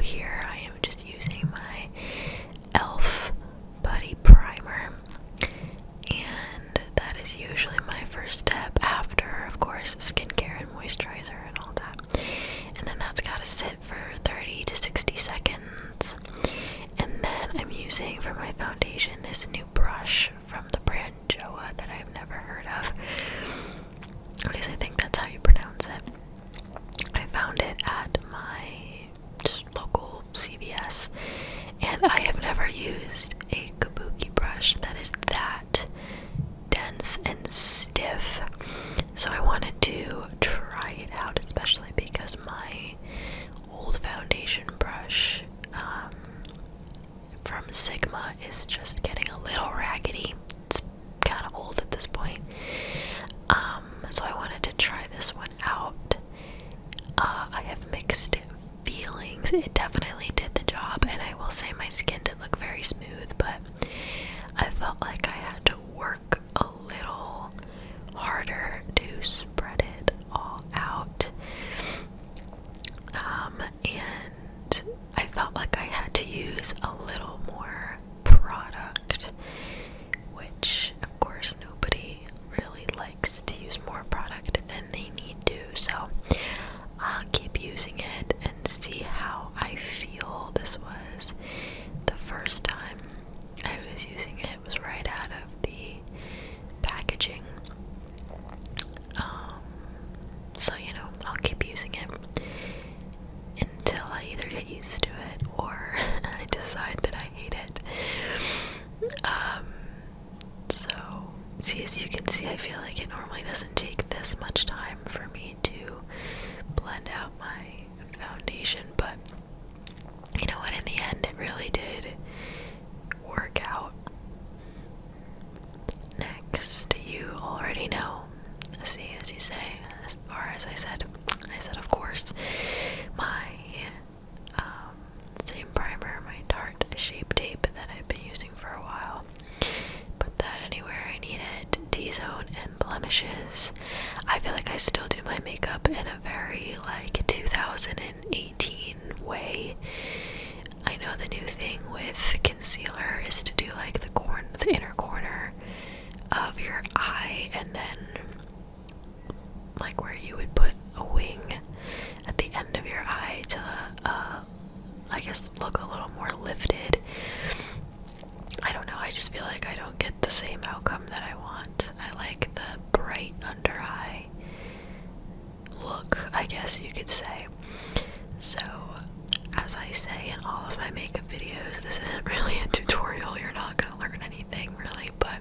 here I am just using my e.l.f. Putty Primer, and that is usually my first step after, of course, skincare and moisturizer and all that. And then that's got to sit for 30 to 60 seconds. And then I'm using for my foundation this new brush from the brand Joa that I've never heard of. At least I think that's how you pronounce it. I found it at my local CVS, and I have never used a kabuki brush that is that dense and stiff, so I wanted to try it out, especially because my old foundation brush from Sigma is just getting a little raggedy. It's kind of old at this point, so I wanted to try this one out. I have mixed feelings. It definitely did the job, and I will say my skin did look very smooth, but I felt like I had to work a little harder to spread it all out, and I felt like I had to use a little more product, which of course nobody really likes to use more product than they need to, so I'll keep using it and see how I feel. This was the first time I was using it. It was right out of the packaging. So, you know, I'll keep using it until I either get used to it or I decide that I hate it. So, see, as you can see, I feel like it normally doesn't take this much time for me to blend out my foundation, but you know what, in the end it really did work out. Next, you already know, see, as you say, or as I said of course, my same primer, my Tarte Shape Tape that I've been using for a while. Put that anywhere I need it. T-zone and blemishes. I feel like I still do my makeup in a very like 2018 way. I know the new thing with concealer is to do like the inner corner of your eye, and then like where you would put a wing at the end of your eye to I guess look a little more lifted. I don't know, I just feel like I don't get the same outcome that I want. I like the bright under eye look, I guess you could say. So, as I say in all of my makeup videos, this isn't really a tutorial, you're not gonna learn anything really, but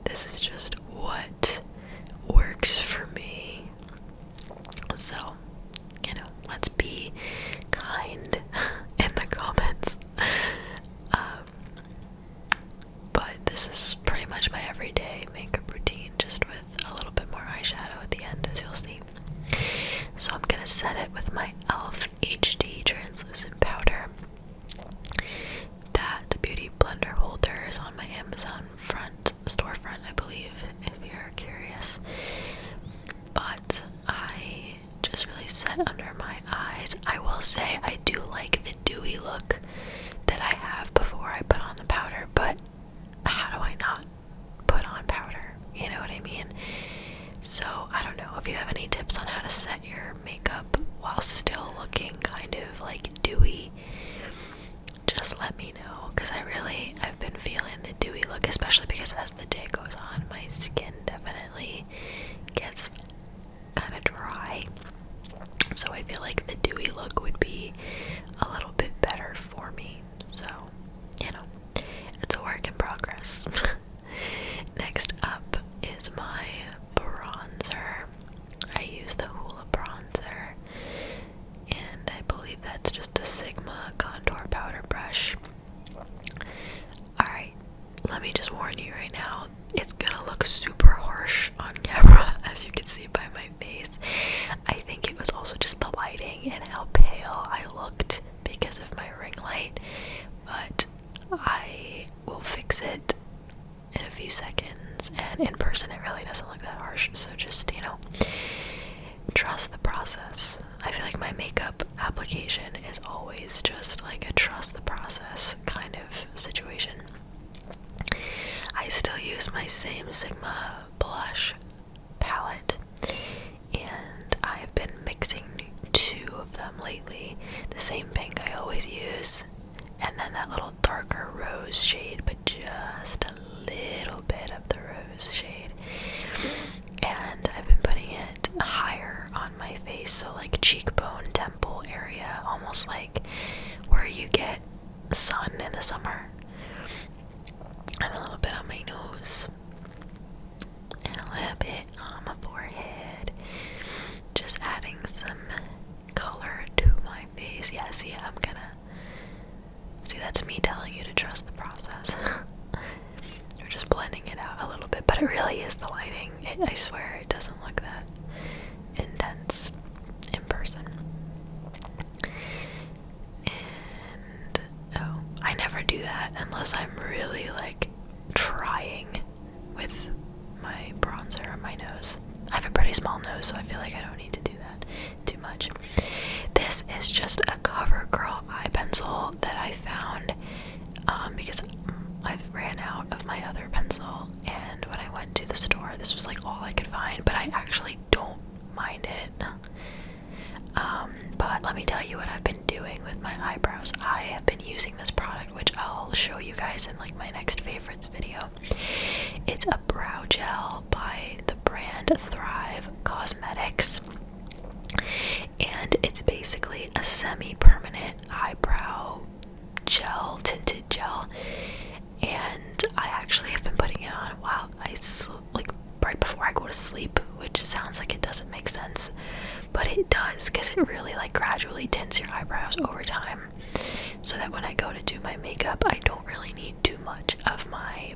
this is just what works for me. So, you know, let's be kind in the comments. But this is pretty much my everyday makeup routine, just with a little bit more eyeshadow at the end, as you'll see. So I'm gonna set it with my e.l.f. HD translucent powder. That beauty blender holder is on my Amazon storefront, I believe, if you're curious. But I just really set under my eyes. I will say I do like the dewy look that I have before I put on the powder, but how do I not put on powder? You know what I mean? So I don't know if you have any tips on how to set your makeup while still looking kind of like dewy. Just let me know, because I've been feeling the dewy look, especially because as the day goes on, my skin definitely gets kind of dry. So I feel like the dewy look would be a little bit better for me. So, you know, it's a work in progress. Next up is my bronzer. I use the Hoola bronzer, and I believe that's just a Sigma contour powder brush. Alright, let me just warn you right now, it's gonna look super harsh on camera, as you can see by my face. I think it was also just the lighting and how pale I looked because of my ring light, but I will fix it in a few seconds, and in person it really doesn't look that harsh, so just, you know, trust the process. I feel like my makeup application is always always use, and then that little darker rose shade, but just a little bit of the rose shade. And I've been putting it higher on my face, so like cheekbone, temple area, almost like where you get sun in the summer. And a little bit on my nose, and a little bit on my forehead. Just adding some color to my face. Yeah, see, that's me telling you to trust the process. We're just blending it out a little bit, but it really is the lighting. I swear it doesn't look that intense in person. And, oh, I never do that unless I'm really, like, trying with my bronzer on my nose. I have a pretty small nose, so I feel like I don't need to do that too much. This is just a CoverGirl eye pencil that I found because I've ran out of my other pencil, and when I went to the store, this was like all I could find, but I actually don't mind it. But let me tell you what I've been doing with my eyebrows. I have been using this product, which I'll show you guys in like my next favorites video. It's a brow gel by the brand 𝓢𝓸𝓬𝓲𝓪, and it's basically a semi-permanent eyebrow gel, tinted gel. And I actually have been putting it on while like right before I go to sleep, which sounds like it doesn't make sense, but it does, because it really like gradually tints your eyebrows over time, so that when I go to do my makeup, I don't really need too much of my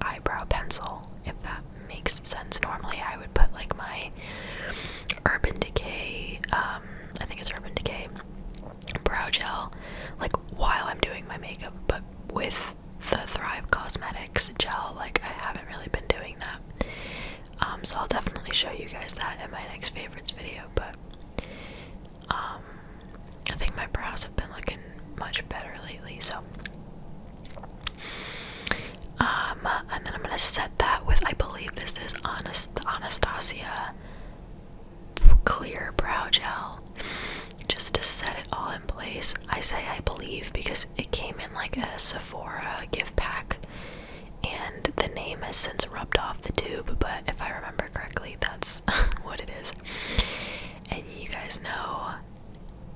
eyebrow pencil, if that makes sense. Normally I would put like my Urban Decay, I think it's Urban Decay brow gel, like while I'm doing my makeup, but with the Thrive Cosmetics gel, like I haven't really been doing that. So I'll definitely show you guys that in my next favorites video, but I think my brows have been looking much better lately, so and then I'm gonna set that with, I believe this is Anastasia clear brow gel, just to set it all in place. I say I believe because it came in like a Sephora gift pack, and the name has since rubbed off the tube, but if I remember correctly, that's what it is. And you guys know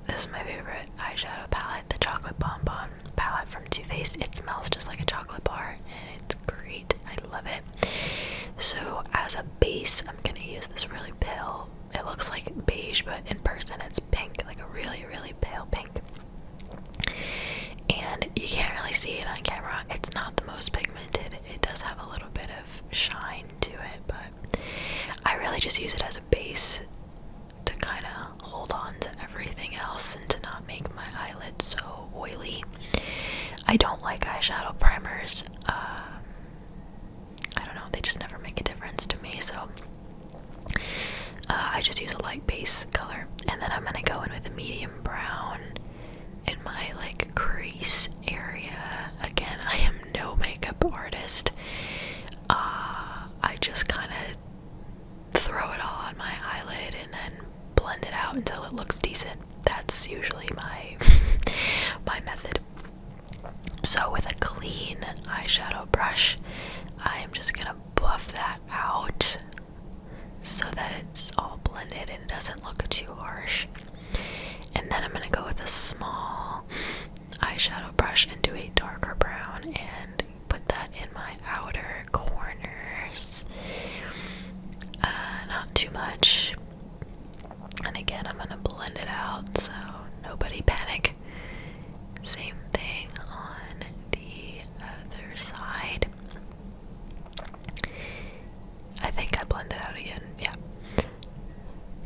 this is my favorite eyeshadow palette, the Chocolate Bonbon palette from Too Faced. It smells just like a chocolate bar, and it's great. I love it. So as a base, I'm gonna use this really pale, it looks like beige, but in person it's pink, like a really, really pale pink. And you can't really see it on camera. It's not the most pigmented. It does have a little bit of shine to it, but I really just use it as a base to kind of hold on to everything else and to not make my eyelids so oily. I don't like eyeshadow primers. I don't know, they just never make a difference to me, so I just use a light base color, and then I'm gonna go in with a medium brown in my like crease area. Again, I am no makeup artist. I just kind of throw it all on my eyelid and then blend it out until it looks decent. That's usually my my method. So with a clean eyeshadow brush, I am just gonna buff that out so that it's all blended and it doesn't look too harsh. And then I'm gonna go with a small eyeshadow brush and do a darker brown and put that in my outer corners. Not too much. And again, I'm gonna blend it out, so nobody panic. Same thing on the other side. I think I blended out again, yeah.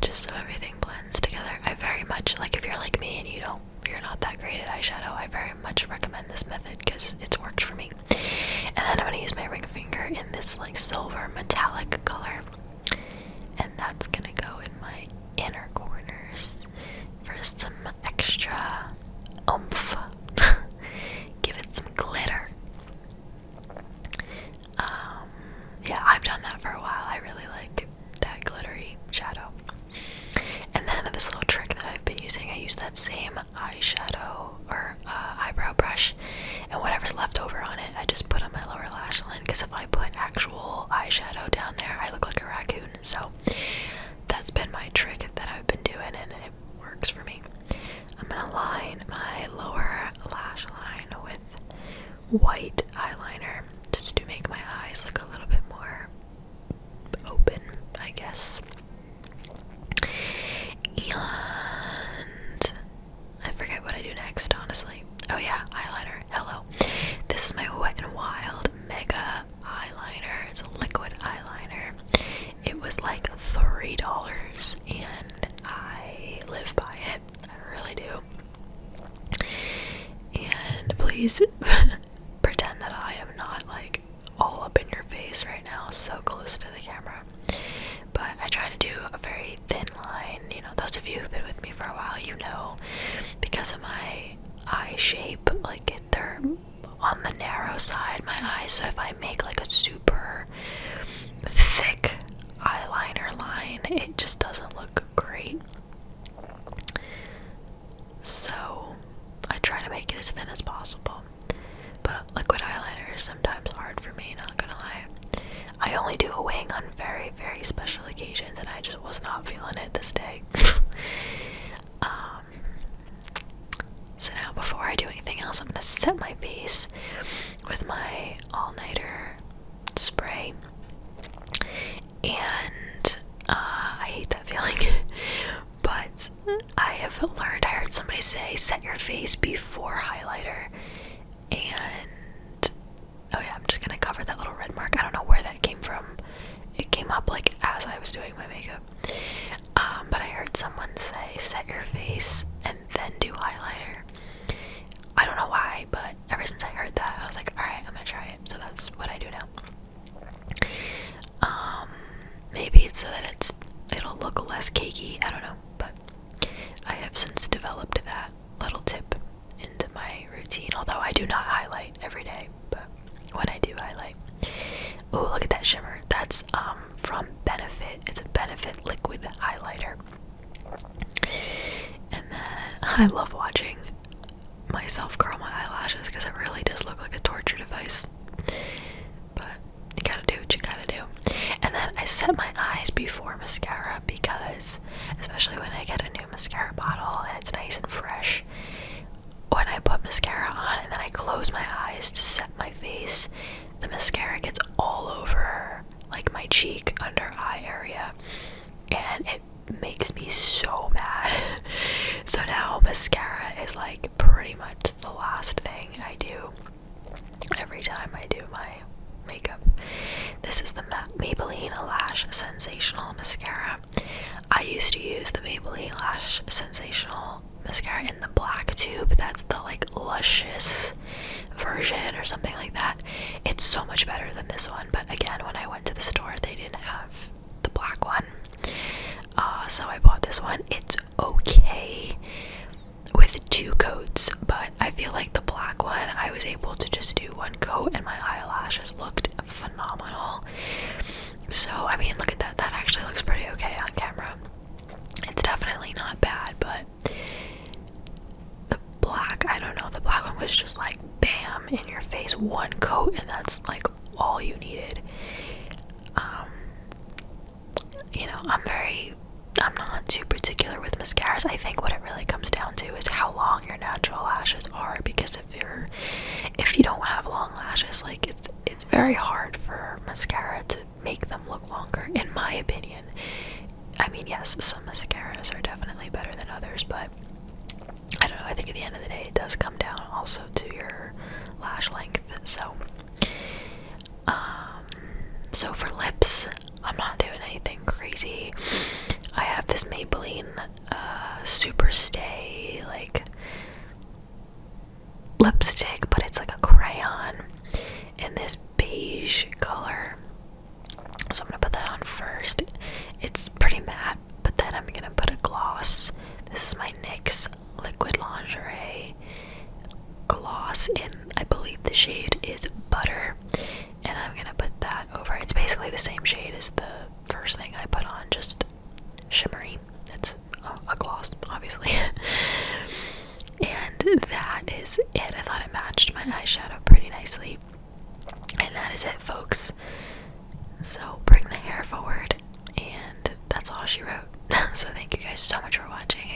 Just so everything blends together. I very much, like, if you're like me and you're not that great at eyeshadow, I very much recommend this method because it's worked for me. And then I'm gonna use my ring finger in this like silver metallic color, and that's gonna go in my inner corners for some extra oomph. Give it some glitter. Yeah, I've done that for a while. I really like that glittery shadow. And then this little trick that I've been using, I use that same eyeshadow, line my lower lash line with white eyeliner just to make my eyes look a little bit more open, I guess. And I forget what I do next, honestly. Oh yeah, eyeliner. Hello. This is my Wet n Wild Mega eyeliner. It's a liquid eyeliner. It was like $3 and I live by it. I really do. And please pretend that I am not like all up in your face right now, so close to the camera. But I try to do a very thin line. You know, those of you who've been with me for a while, you know, because of my eye shape, like they're on the narrow side, my eyes. So if I make like a super thick eyeliner line, it just doesn't look great. So I try to make it as thin as possible. But liquid eyeliner is sometimes hard for me, not gonna lie. I only do a wing on very, very special occasions, and I just was not feeling it this day. So now before I do anything else, I'm gonna set my face with my all-nighter spray. And I hate that feeling. But I have learned, I heard somebody say, set your face before highlighter. And oh yeah, I'm just gonna cover that little red mark. I don't know where that came from. It came up like as I was doing my makeup. But I heard someone say set your face and then do highlighter. I don't know why, but ever since I heard that, I was like, alright, I'm gonna try it. So that's what I do now. Maybe it's so that it'll look less cakey, I don't know, but I have since developed that little tip into my routine, although I do not highlight every day, but when I do highlight. Oh, look at that shimmer. That's from Benefit. It's a Benefit liquid highlighter. And then I love watching myself curl my eyelashes because it really does look like a torture device. But you gotta do what you gotta do. And then I set my eyes before mascara because, especially when I get a new mascara bottle and it's nice and fresh, when I put mascara on and then I close my eyes to set my face, the mascara gets all over like my cheek, under eye area, and it makes me so mad. So now mascara is like pretty much the last thing I do every time I do my makeup. This is the Maybelline Lash Sensational Mascara. I used to use the Maybelline Lash Sensational Mascara in the black tube. That's the like luscious version or something like that. It's so much better than this one, but again, when I went to the store, they didn't have the black one. So I bought this one. It's okay with 2 coats, but I feel like the black one, I was able to just do 1 coat and my eyelashes looked phenomenal. So, I mean, look at that. That actually looks pretty okay on camera. It's definitely not bad, but the black, I don't know, the black one was just like bam in your face, 1 coat, and that's like all you needed. You know, I'm not too particular with mascaras. I think what it really comes down to is how long your natural lashes are, because if you don't have long lashes, like it's very hard for mascara to make them look longer, in my opinion. I mean, yes, some mascaras are definitely better than others, but I don't know, I think at the end of the day it does come down also to your lash length. So for lips, I'm not doing anything crazy. I have this Maybelline Super Stay like lipstick, but it's like a crayon in this beige color. So I'm gonna put that on first. It's pretty matte, but then I'm gonna put a gloss. This is my NYX Liquid Lingerie gloss in, I believe the shade is Butter, and I'm gonna put that over. It's basically the same shade as the first thing I put on, just shimmery. It's a gloss, obviously. And that is it. I thought it matched my eyeshadow pretty nicely. And that is it, folks. So bring the hair forward, and that's all she wrote. So thank you guys so much for watching,